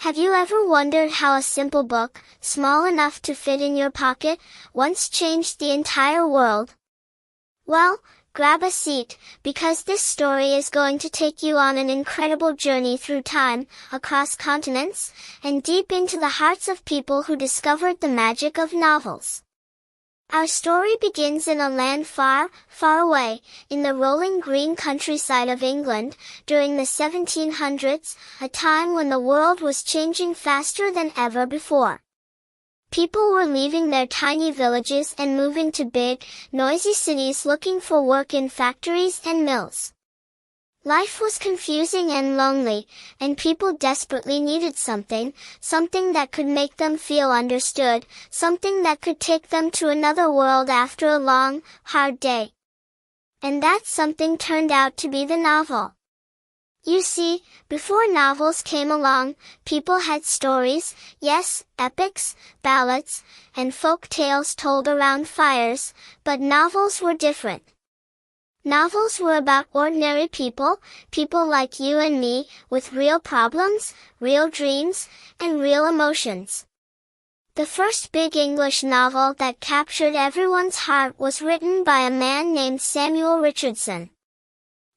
Have you ever wondered how a simple book, small enough to fit in your pocket, once changed the entire world? Well, grab a seat, because this story is going to take you on an incredible journey through time, across continents, and deep into the hearts of people who discovered the magic of novels. Our story begins in a land far, far away, in the rolling green countryside of England, during the 1700s, a time when the world was changing faster than ever before. People were leaving their tiny villages and moving to big, noisy cities looking for work in factories and mills. Life was confusing and lonely, and people desperately needed something that could make them feel understood, something that could take them to another world after a long, hard day. And that something turned out to be the novel. You see, before novels came along, people had stories, yes, epics, ballads, and folk tales told around fires, but novels were different. Novels were about ordinary people, people like you and me, with real problems, real dreams, and real emotions. The first big English novel that captured everyone's heart was written by a man named Samuel Richardson.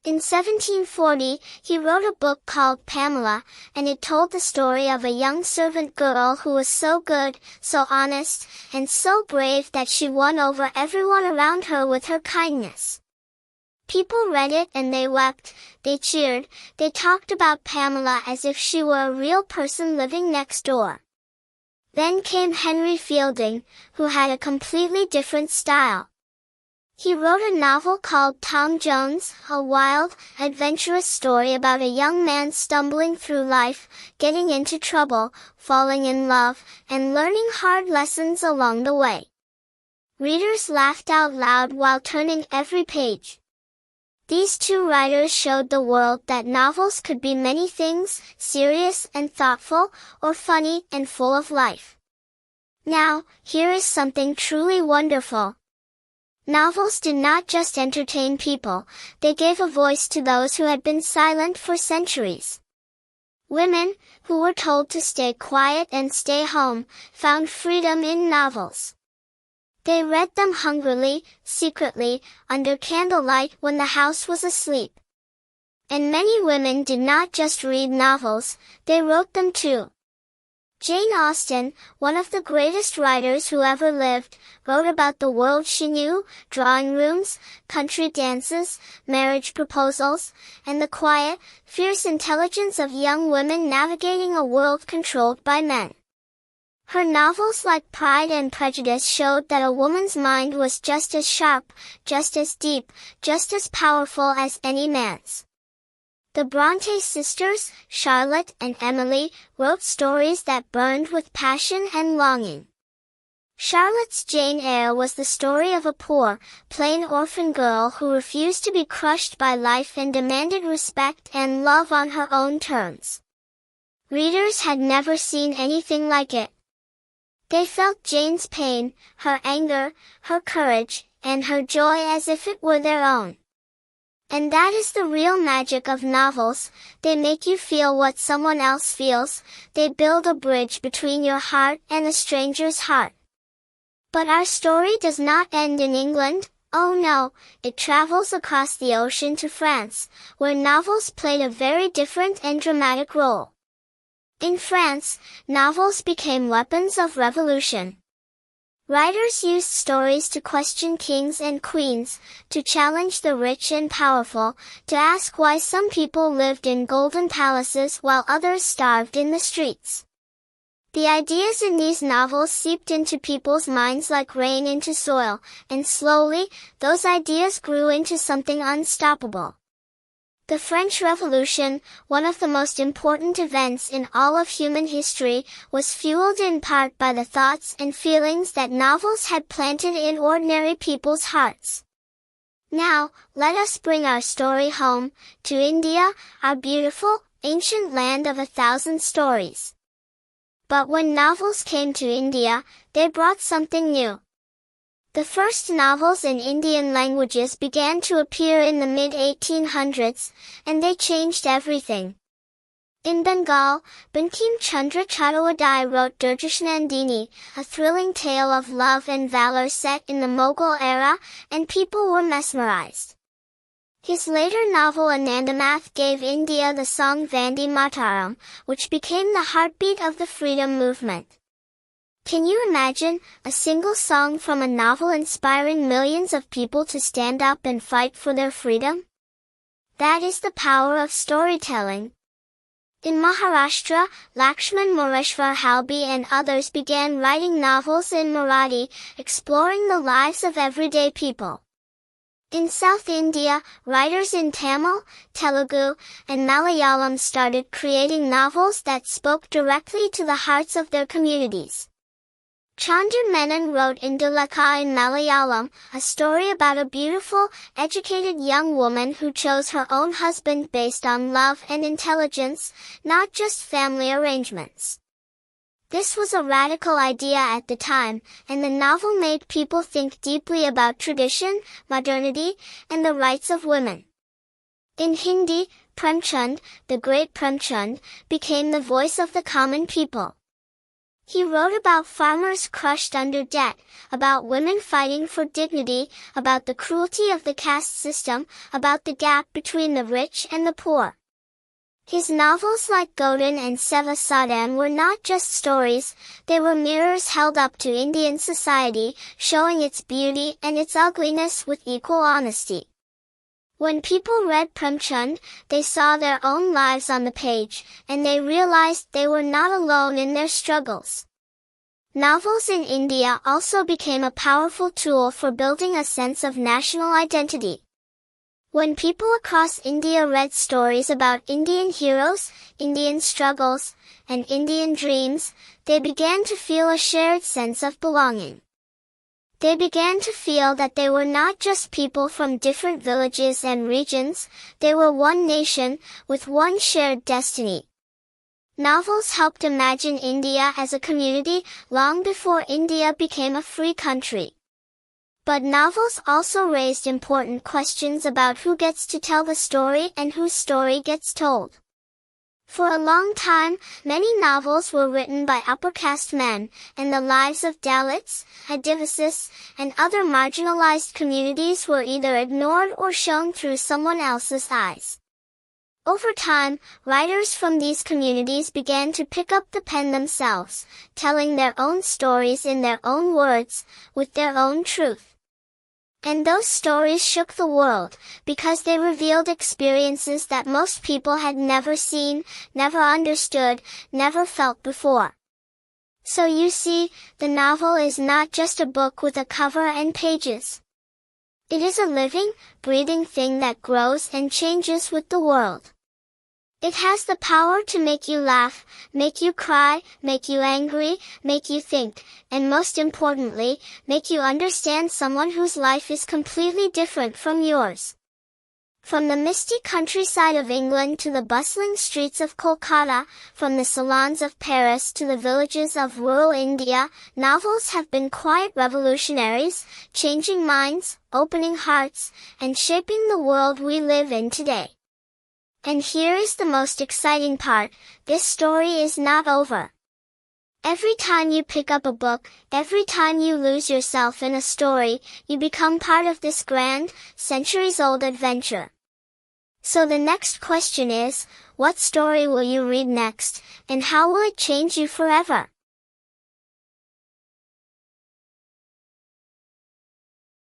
In 1740, he wrote a book called Pamela, and it told the story of a young servant girl who was so good, so honest, and so brave that she won over everyone around her with her kindness. People read it and they wept, they cheered, they talked about Pamela as if she were a real person living next door. Then came Henry Fielding, who had a completely different style. He wrote a novel called Tom Jones, a wild, adventurous story about a young man stumbling through life, getting into trouble, falling in love, and learning hard lessons along the way. Readers laughed out loud while turning every page. These two writers showed the world that novels could be many things, serious and thoughtful, or funny and full of life. Now, here is something truly wonderful. Novels did not just entertain people, they gave a voice to those who had been silent for centuries. Women, who were told to stay quiet and stay home, found freedom in novels. They read them hungrily, secretly, under candlelight when the house was asleep. And many women did not just read novels, they wrote them too. Jane Austen, one of the greatest writers who ever lived, wrote about the world she knew, drawing rooms, country dances, marriage proposals, and the quiet, fierce intelligence of young women navigating a world controlled by men. Her novels like Pride and Prejudice showed that a woman's mind was just as sharp, just as deep, just as powerful as any man's. The Bronte sisters, Charlotte and Emily, wrote stories that burned with passion and longing. Charlotte's Jane Eyre was the story of a poor, plain orphan girl who refused to be crushed by life and demanded respect and love on her own terms. Readers had never seen anything like it. They felt Jane's pain, her anger, her courage, and her joy as if it were their own. And that is the real magic of novels, they make you feel what someone else feels, they build a bridge between your heart and a stranger's heart. But our story does not end in England, oh no, it travels across the ocean to France, where novels played a very different and dramatic role. In France, novels became weapons of revolution. Writers used stories to question kings and queens, to challenge the rich and powerful, to ask why some people lived in golden palaces while others starved in the streets. The ideas in these novels seeped into people's minds like rain into soil, and slowly, those ideas grew into something unstoppable. The French Revolution, one of the most important events in all of human history, was fueled in part by the thoughts and feelings that novels had planted in ordinary people's hearts. Now, let us bring our story home, to India, our beautiful, ancient land of 1,000 stories. But when novels came to India, they brought something new. The first novels in Indian languages began to appear in the mid-1800s, and they changed everything. In Bengal, Bankim Chandra Chattopadhyay wrote Durjashanandini, a thrilling tale of love and valor set in the Mughal era, and people were mesmerized. His later novel Anandamath gave India the song Vande Mataram, which became the heartbeat of the freedom movement. Can you imagine, a single song from a novel inspiring millions of people to stand up and fight for their freedom? That is the power of storytelling. In Maharashtra, Lakshman Mureshwar Halbi and others began writing novels in Marathi, exploring the lives of everyday people. In South India, writers in Tamil, Telugu, and Malayalam started creating novels that spoke directly to the hearts of their communities. Chandra Menon wrote Indulekha in Malayalam, a story about a beautiful, educated young woman who chose her own husband based on love and intelligence, not just family arrangements. This was a radical idea at the time, and the novel made people think deeply about tradition, modernity, and the rights of women. In Hindi, Premchand, the great Premchand, became the voice of the common people. He wrote about farmers crushed under debt, about women fighting for dignity, about the cruelty of the caste system, about the gap between the rich and the poor. His novels like Godin and Seva Sadan were not just stories, they were mirrors held up to Indian society, showing its beauty and its ugliness with equal honesty. When people read Premchand, they saw their own lives on the page, and they realized they were not alone in their struggles. Novels in India also became a powerful tool for building a sense of national identity. When people across India read stories about Indian heroes, Indian struggles, and Indian dreams, they began to feel a shared sense of belonging. They began to feel that they were not just people from different villages and regions, they were one nation, with one shared destiny. Novels helped imagine India as a community long before India became a free country. But novels also raised important questions about who gets to tell the story and whose story gets told. For a long time, many novels were written by upper caste men, and the lives of Dalits, Adivasis, and other marginalized communities were either ignored or shown through someone else's eyes. Over time, writers from these communities began to pick up the pen themselves, telling their own stories in their own words, with their own truth. And those stories shook the world, because they revealed experiences that most people had never seen, never understood, never felt before. So you see, the novel is not just a book with a cover and pages. It is a living, breathing thing that grows and changes with the world. It has the power to make you laugh, make you cry, make you angry, make you think, and most importantly, make you understand someone whose life is completely different from yours. From the misty countryside of England to the bustling streets of Kolkata, from the salons of Paris to the villages of rural India, novels have been quiet revolutionaries, changing minds, opening hearts, and shaping the world we live in today. And here is the most exciting part, this story is not over. Every time you pick up a book, every time you lose yourself in a story, you become part of this grand, centuries-old adventure. So the next question is, what story will you read next, and how will it change you forever?